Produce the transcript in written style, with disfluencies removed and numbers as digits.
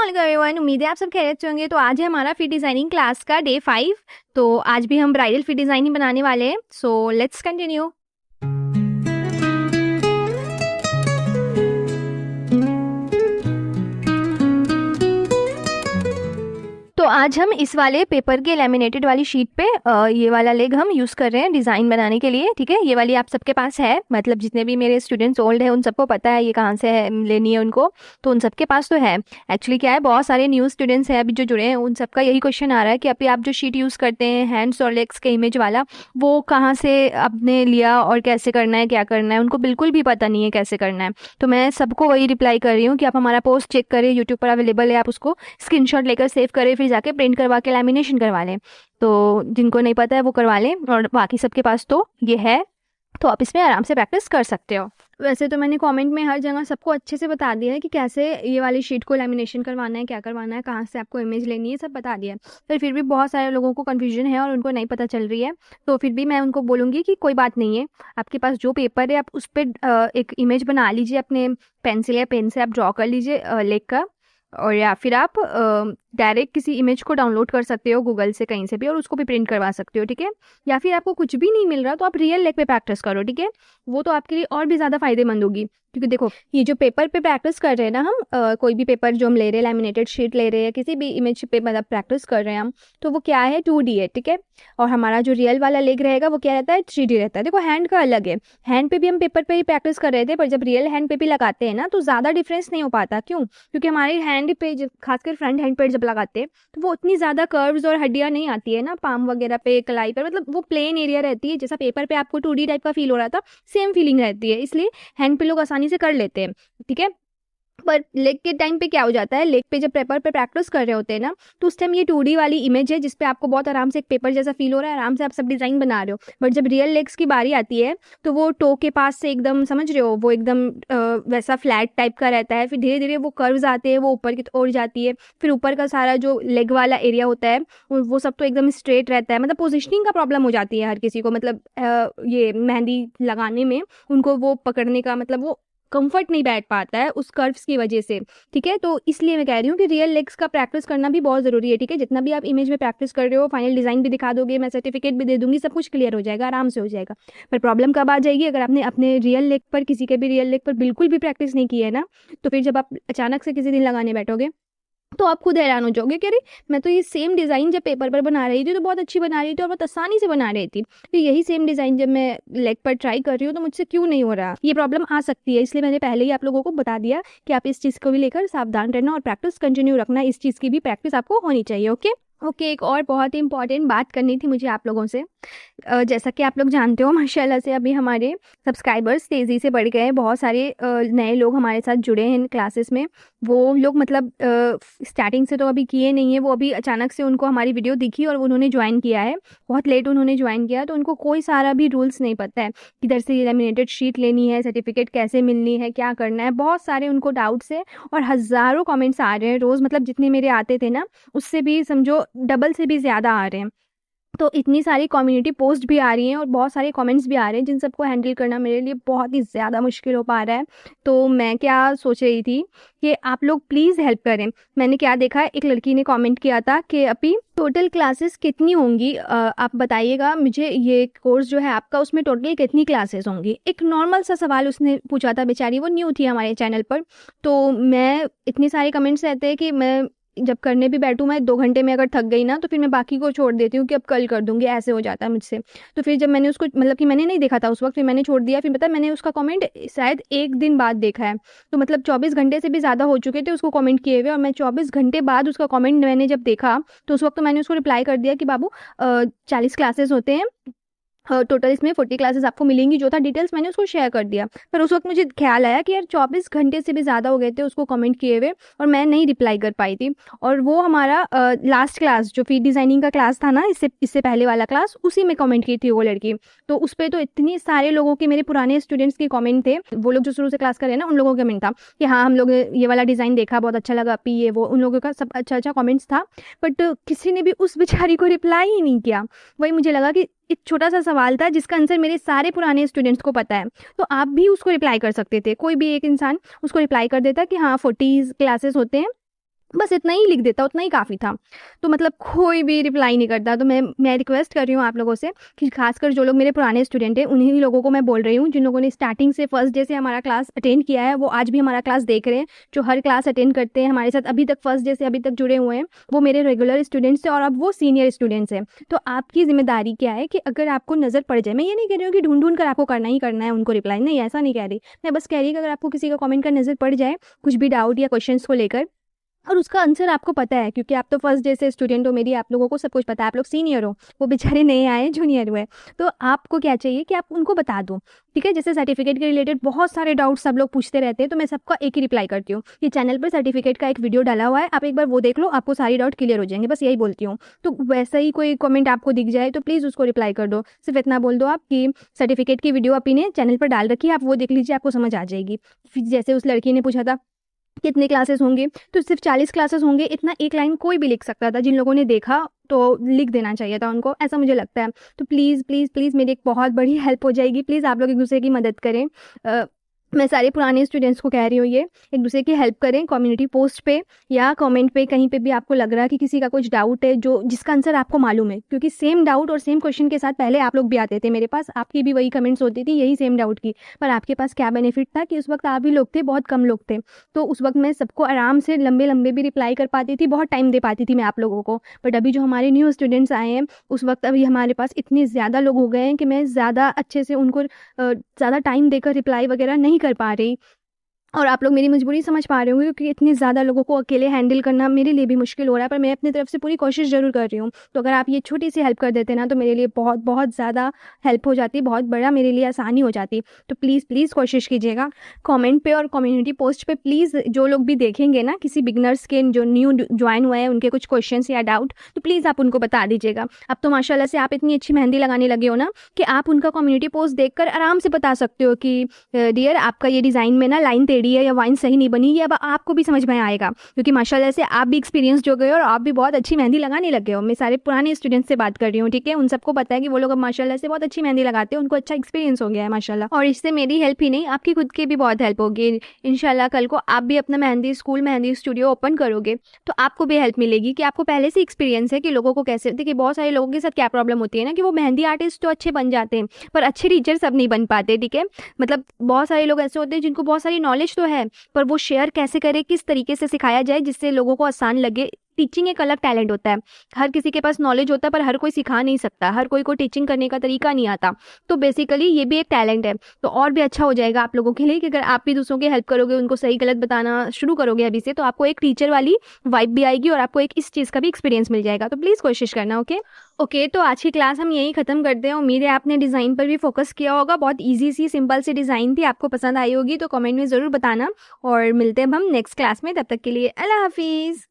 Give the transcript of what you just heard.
Everyone, उम्मीद है आप सब खैरियत से होंगे। तो आज है हमारा फिट डिजाइनिंग क्लास का डे 5। तो आज भी हम ब्राइडल फिट डिजाइनिंग बनाने वाले हैं। So let's continue. तो आज हम इस वाले पेपर के लैमिनेटेड वाली शीट पे ये वाला लेग हम यूज़ कर रहे हैं डिज़ाइन बनाने के लिए। ठीक है, ये वाली आप सबके पास है, मतलब जितने भी मेरे स्टूडेंट्स ओल्ड हैं उन सबको पता है ये कहाँ से है, लेनी है उनको, तो उन सबके पास तो है। एक्चुअली क्या है, बहुत सारे न्यू स्टूडेंट्स हैं अभी जो जुड़े हैं, उन सबका यही क्वेश्चन आ रहा है कि अभी आप जो शीट यूज़ करते हैं हैंड्स और लेग्स के इमेज वाला, वो कहाँ से आपने लिया और कैसे करना है, क्या करना है, उनको बिल्कुल भी पता नहीं है कैसे करना है। तो मैं सबको वही रिप्लाई कर रही हूँ कि आप हमारा पोस्ट चेक करें, यूट्यूब पर अवेलेबल है, आप उसको स्क्रीनशॉट लेकर सेव करें, फिर जाके प्रिंट करवा के लैमिनेशन करवा लें। तो जिनको नहीं पता है वो करवा लें, और बाकी सबके पास तो ये है, तो आप इसमें आराम से प्रैक्टिस कर सकते हो। वैसे तो मैंने कमेंट में हर जगह सबको अच्छे से बता दिया है कि कैसे ये वाली शीट को लैमिनेशन करवाना है, क्या करवाना है, कहाँ से आपको इमेज लेनी है, सब बता दिया है। फिर भी बहुत सारे लोगों को कन्फ्यूजन है और उनको नहीं पता चल रही है, तो फिर भी मैं उनको बोलूँगी कि कोई बात नहीं है, आपके पास जो पेपर है आप उस पर एक इमेज बना लीजिए, अपने पेंसिल या पेन से आप ड्रॉ कर लीजिए लेग का, और या फिर आप डायरेक्ट किसी इमेज को डाउनलोड कर सकते हो गूगल से कहीं से भी, और उसको भी प्रिंट करवा सकते हो। ठीक है, या फिर आपको कुछ भी नहीं मिल रहा तो आप रियल लेग पे प्रैक्टिस करो। ठीक है, वो तो आपके लिए और भी ज़्यादा फायदेमंद होगी, क्योंकि देखो ये जो पेपर पे प्रैक्टिस कर रहे हैं ना हम, कोई भी पेपर जो हम ले रहे हैं, लैमिनेटेड शीट ले रहे हैं, किसी भी इमेज पे मतलब प्रैक्टिस कर रहे हैं हम, तो वो क्या है 2D है। ठीक है, और हमारा जो रियल वाला लेग रहेगा वो क्या रहता है 3D रहता है। देखो हैंड का अलग है, हैंड पे भी हम पेपर पे ही प्रैक्टिस कर रहे थे, पर जब रियल हैंड पे भी लगाते हैं ना तो ज़्यादा डिफरेंस नहीं हो पाता। क्यों? क्योंकि हमारे हैंड पे जब खासकर फ्रंट हैंड पे जब लगाते हैं तो वो उतनी ज़्यादा कर्व्स और हड्डियाँ नहीं आती है ना, पाम वगैरह पे, कलाई पर, मतलब वो प्लेन एरिया रहती है। जैसा पेपर पे आपको 2D टाइप का फील हो रहा था, सेम फीलिंग रहती है, इसलिए हैंड पे लोग आसानी से कर लेते हैं। ठीक है, पर लेग के टाइम पे क्या हो जाता है, लेग पे जब पेपर पे प्रैक्टिस कर रहे होते हैं ना, तो उस टाइम ये 2D वाली इमेज है जिसपे आपको बहुत आराम से एक पेपर जैसा फील हो रहा है, आराम से आप सब डिज़ाइन बना रहे हो। बट जब रियल लेग्स की बारी आती है तो वो टो के पास से एकदम, समझ रहे हो, वो एकदम वैसा फ्लैट टाइप का रहता है, फिर धीरे धीरे वो कर्व्स आते हैं, वो ऊपर की ओर जाती है, फिर ऊपर का सारा जो लेग वाला एरिया होता है वो सब तो एकदम स्ट्रेट रहता है। मतलब पोजिशनिंग का प्रॉब्लम हो जाती है हर किसी को, मतलब ये मेहंदी लगाने में उनको वो पकड़ने का, मतलब वो कंफर्ट नहीं बैठ पाता है उस कर्व्स की वजह से। ठीक है, तो इसलिए मैं कह रही हूँ कि रियल लेग्स का प्रैक्टिस करना भी बहुत ज़रूरी है। ठीक है, जितना भी आप इमेज में प्रैक्टिस कर रहे हो, फाइनल डिज़ाइन भी दिखा दोगे, मैं सर्टिफिकेट भी दे दूंगी, सब कुछ क्लियर हो जाएगा, आराम से हो जाएगा। पर प्रॉब्लम कब आ जाएगी, अगर आपने अपने रियल लेग पर, किसी के भी रियल लेग पर बिल्कुल भी प्रैक्टिस नहीं की है ना, तो फिर जब आप अचानक से किसी दिन लगाने बैठोगे तो आप खुद हैरान हो जाओगे कि अरे मैं तो ये सेम डिज़ाइन जब पेपर पर बना रही थी तो बहुत अच्छी बना रही थी और बहुत आसानी से बना रही थी, तो यही सेम डिज़ाइन जब मैं लेग पर ट्राई कर रही हूँ तो मुझसे क्यों नहीं हो रहा। ये प्रॉब्लम आ सकती है, इसलिए मैंने पहले ही आप लोगों को बता दिया कि आप इस चीज़ को भी लेकर सावधान रहना और प्रैक्टिस कंटिन्यू रखना, इस चीज़ की भी प्रैक्टिस आपको होनी चाहिए। ओके, एक और बहुत ही इंपॉर्टेंट बात करनी थी मुझे आप लोगों से। जैसा कि आप लोग जानते हो, माशाल्लाह से अभी हमारे सब्सक्राइबर्स तेज़ी से बढ़ गए हैं, बहुत सारे नए लोग हमारे साथ जुड़े हैं इन क्लासेस में। वो लोग मतलब स्टार्टिंग से तो अभी किए नहीं है, वो अभी अचानक से उनको हमारी वीडियो दिखी और उन्होंने ज्वाइन किया है, बहुत लेट उन्होंने ज्वाइन किया, तो उनको कोई सारा भी रूल्स नहीं पता है, किधर से लैमिनेटेड शीट लेनी है, सर्टिफिकेट कैसे मिलनी है, क्या करना है, बहुत सारे उनको डाउट्स है। और हज़ारों कमेंट्स आ रहे हैं रोज़, मतलब जितने मेरे आते थे ना उससे भी समझो डबल से भी ज़्यादा आ रहे हैं। तो इतनी सारी कम्युनिटी पोस्ट भी आ रही हैं और बहुत सारे कमेंट्स भी आ रहे हैं, जिन सबको हैंडल करना मेरे लिए बहुत ही ज़्यादा मुश्किल हो पा रहा है। तो मैं क्या सोच रही थी कि आप लोग प्लीज़ हेल्प करें। मैंने क्या देखा, एक लड़की ने कमेंट किया था कि अभी टोटल क्लासेस कितनी होंगी, आप बताइएगा मुझे, ये कोर्स जो है आपका उसमें टोटल कितनी क्लासेस होंगी। एक नॉर्मल सा सवाल उसने पूछा था, बेचारी वो न्यू थी हमारे चैनल पर। तो मैं, इतने सारे कमेंट्स रहते हैं कि मैं जब करने भी बैठूँ, मैं 2 घंटे में अगर थक गई ना तो फिर मैं बाकी को छोड़ देती हूँ कि अब कल कर दूँगी, ऐसे हो जाता है मुझसे। तो फिर जब मैंने उसको, मतलब कि मैंने नहीं देखा था उस वक्त, फिर मैंने छोड़ दिया, फिर पता है मैंने उसका कमेंट शायद 1 दिन बाद देखा है, तो मतलब 24 घंटे से भी ज़्यादा हो चुके थे उसको कमेंट किए हुए, और मैं 24 घंटे बाद उसका कमेंट मैंने जब देखा तो उस वक्त तो मैंने उसको रिप्लाई कर दिया कि बाबू 40 क्लासेस होते हैं, टोटल इसमें 40 क्लासेस आपको मिलेंगी, जो था डिटेल्स मैंने उसको शेयर कर दिया। पर उस वक्त मुझे ख्याल आया कि यार 24 घंटे से भी ज़्यादा हो गए थे उसको कमेंट किए हुए और मैं नहीं रिप्लाई कर पाई थी। और वो हमारा लास्ट क्लास जो फीड डिज़ाइनिंग का क्लास था ना, इससे पहले वाला क्लास, उसी में कमेंट की थी वो लड़की। तो उस पर तो इतने सारे लोगों के, मेरे पुराने स्टूडेंट्स के कमेंट थे, वो लोग जो शुरू से क्लास कर रहे हैं ना, उन लोगों का कमेंट था कि हाँ हम लोग ये वाला डिज़ाइन देखा, बहुत अच्छा लगा, पी ये वो, उन लोगों का सब अच्छा अच्छा कमेंट्स था। बट किसी ने भी उस बेचारी को रिप्लाई ही नहीं किया। वही मुझे लगा कि एक छोटा सा सवाल था जिसका आंसर मेरे सारे पुराने स्टूडेंट्स को पता है, तो आप भी उसको रिप्लाई कर सकते थे, कोई भी एक इंसान उसको रिप्लाई कर देता कि हाँ 40 क्लासेस होते हैं बस इतना ही लिख देता, उतना ही काफ़ी था। तो मतलब कोई भी रिप्लाई नहीं करता। तो मैं रिक्वेस्ट कर रही हूँ आप लोगों से कि खासकर जो लोग मेरे पुराने स्टूडेंट हैं, उन्हीं लोगों को मैं बोल रही हूँ, जिन लोगों ने स्टार्टिंग से फर्स्ट डे से हमारा क्लास अटेंड किया है, वो आज भी हमारा क्लास देख रहे हैं, जो हर क्लास अटेंड करते हैं हमारे साथ, अभी तक फर्स्ट डे से अभी तक जुड़े हुए हैं, वो मेरे रेगुलर स्टूडेंट्स हैं और अब वो सीनियर स्टूडेंट्स हैं। तो आपकी जिम्मेदारी क्या है कि अगर आपको नज़र पड़ जाए, मैं ये नहीं कह रही हूँ कि ढूंढ कर आपको करना ही करना है उनको रिप्लाई, नहीं, ऐसा नहीं कह रही। मैं बस कह रही कि अगर आपको किसी का कमेंट का नज़र पड़ जाए कुछ भी डाउट या क्वेश्चन को लेकर, और उसका आंसर आपको पता है, क्योंकि आप तो फर्स्ट डे से स्टूडेंट हो मेरी, आप लोगों को सब कुछ पता है, आप लोग सीनियर हो, वो बेचारे नए आए जूनियर हुए, तो आपको क्या चाहिए कि आप उनको बता दो, ठीक है। जैसे सर्टिफिकेट के रिलेटेड बहुत सारे डाउट्स सब लोग पूछते रहते हैं, तो मैं सबका एक ही रिप्लाई करती हूँ। ये चैनल पर सर्टिफिकेट का एक वीडियो डाला हुआ है, आप एक बार वो देख लो, आपको सारी डाउट क्लियर हो जाएंगे, बस यही बोलती हूँ। तो वैसा ही कोई कमेंट आपको दिख जाए तो प्लीज़ उसको रिप्लाई कर दो, सिर्फ इतना बोल दो आप कि सर्टिफिकेट की वीडियो अपनी ने चैनल पर डाल रखी है, आप वो देख लीजिए, आपको समझ आ जाएगी। फिर जैसे उस लड़की ने पूछा था कितने क्लासेस होंगे, तो सिर्फ 40 क्लासेस होंगे, इतना एक लाइन कोई भी लिख सकता था। जिन लोगों ने देखा तो लिख देना चाहिए था उनको, ऐसा मुझे लगता है। तो प्लीज़ प्लीज़ प्लीज़ मेरी एक बहुत बड़ी हेल्प हो जाएगी, प्लीज़ आप लोग एक दूसरे की मदद करें। मैं सारे पुराने स्टूडेंट्स को कह रही हूँ, ये एक दूसरे की हेल्प करें, कम्युनिटी पोस्ट पे या कमेंट पे, कहीं पे भी आपको लग रहा है कि किसी का कुछ डाउट है जो जिसका आंसर आपको मालूम है, क्योंकि सेम डाउट और सेम क्वेश्चन के साथ पहले आप लोग भी आते थे मेरे पास, आपकी भी वही कमेंट्स होती थी यही सेम डाउट की, पर आपके पास क्या बेनिफिट था कि उस वक्त आप ही लोग थे, बहुत कम लोग थे, तो उस वक्त मैं सबको आराम से लंबे लंबे भी रिप्लाई कर पाती थी, बहुत टाइम दे पाती थी मैं आप लोगों को। बट अभी जो हमारे न्यू स्टूडेंट्स आए हैं, उस वक्त अभी हमारे पास इतने ज़्यादा लोग हो गए हैं कि मैं ज़्यादा अच्छे से उनको ज़्यादा टाइम देकर रिप्लाई वगैरह नहीं कर पा रही। और आप लोग मेरी मजबूरी समझ पा रहे होंगे, क्योंकि इतने ज़्यादा लोगों को अकेले हैंडल करना मेरे लिए भी मुश्किल हो रहा है, पर मैं अपनी तरफ से पूरी कोशिश ज़रूर कर रही हूँ। तो अगर आप ये छोटी सी हेल्प कर देते ना, तो मेरे लिए बहुत बहुत ज़्यादा हेल्प हो जाती, बहुत बड़ा मेरे लिए आसानी हो जाती। तो प्लीज़ प्लीज़ कोशिश कीजिएगा, कमेंट पे और कम्युनिटी पोस्ट पे प्लीज़, जो लोग भी देखेंगे ना, किसी बिगनर्स के जो न्यू ज्वाइन हुए हैं, उनके कुछ क्वेश्चन या डाउट, तो प्लीज़ आप उनको बता दीजिएगा। अब तो माशाल्लाह से आप इतनी अच्छी मेहंदी लगाने लगे हो ना कि आप उनका कम्युनिटी पोस्ट देखकर आराम से बता सकते हो कि डियर आपका ये डिज़ाइन में ना लाइन टेढ़ी है या वाइन सही नहीं बनी, ये अब आपको भी समझ में आएगा, क्योंकि माशाल्लाह से आप भी एक्सपीरियंस हो गए हो और आप भी बहुत अच्छी मेहंदी लगाने लग गए हो। मैं सारे पुराने स्टूडेंट्स से बात कर रही हूँ, ठीक है, उन सबको पता है कि वो लोग अब माशाल्लाह से बहुत अच्छी मेहंदी लगाते हैं, उनको अच्छा एक्सपीरियंस हो गया है माशाल्लाह। और इससे मेरी हेल्प ही नहीं, आपकी खुद की भी बहुत हेल्प होगी। इंशाल्लाह कल को आप भी अपना mehndi school, mehndi studio open करोगे तो आपको भी हेल्प मिलेगी कि आपको पहले से एक्सपीरियंस है कि लोगों को कैसे, देखिए बहुत सारे लोगों के साथ क्या प्रॉब्लम होती है ना, कि वो मेहंदी आर्टिस्ट तो अच्छे बन जाते हैं पर अच्छे टीचर सब नहीं बन पाते, ठीक है। मतलब बहुत सारे लोग ऐसे होते हैं जिनको बहुत सारी नॉलेज तो है, पर वो शेयर कैसे करें, किस तरीके से सिखाया जाए जिससे लोगों को आसान लगे। टीचिंग एक अलग टैलेंट होता है, हर किसी के पास नॉलेज होता है पर हर कोई सिखा नहीं सकता, हर कोई को टीचिंग करने का तरीका नहीं आता। तो बेसिकली ये भी एक टैलेंट है। तो और भी अच्छा हो जाएगा आप लोगों के लिए कि अगर आप भी दूसरों की हेल्प करोगे, उनको सही गलत बताना शुरू करोगे अभी से, तो आपको एक टीचर वाली वाइब भी आएगी और आपको एक इस चीज़ का भी एक्सपीरियंस मिल जाएगा। तो प्लीज़ कोशिश करना, ओके। तो आज की क्लास हम यहीं ख़त्म करते हैं। उम्मीद है आपने डिज़ाइन पर भी फोकस किया होगा, बहुत ईजी सी सिंपल सी डिज़ाइन थी, आपको पसंद आई होगी, तो कमेंट में ज़रूर बताना और मिलते हैं अब हम नेक्स्ट क्लास में। तब तक के लिए अल्लाह हाफिज़।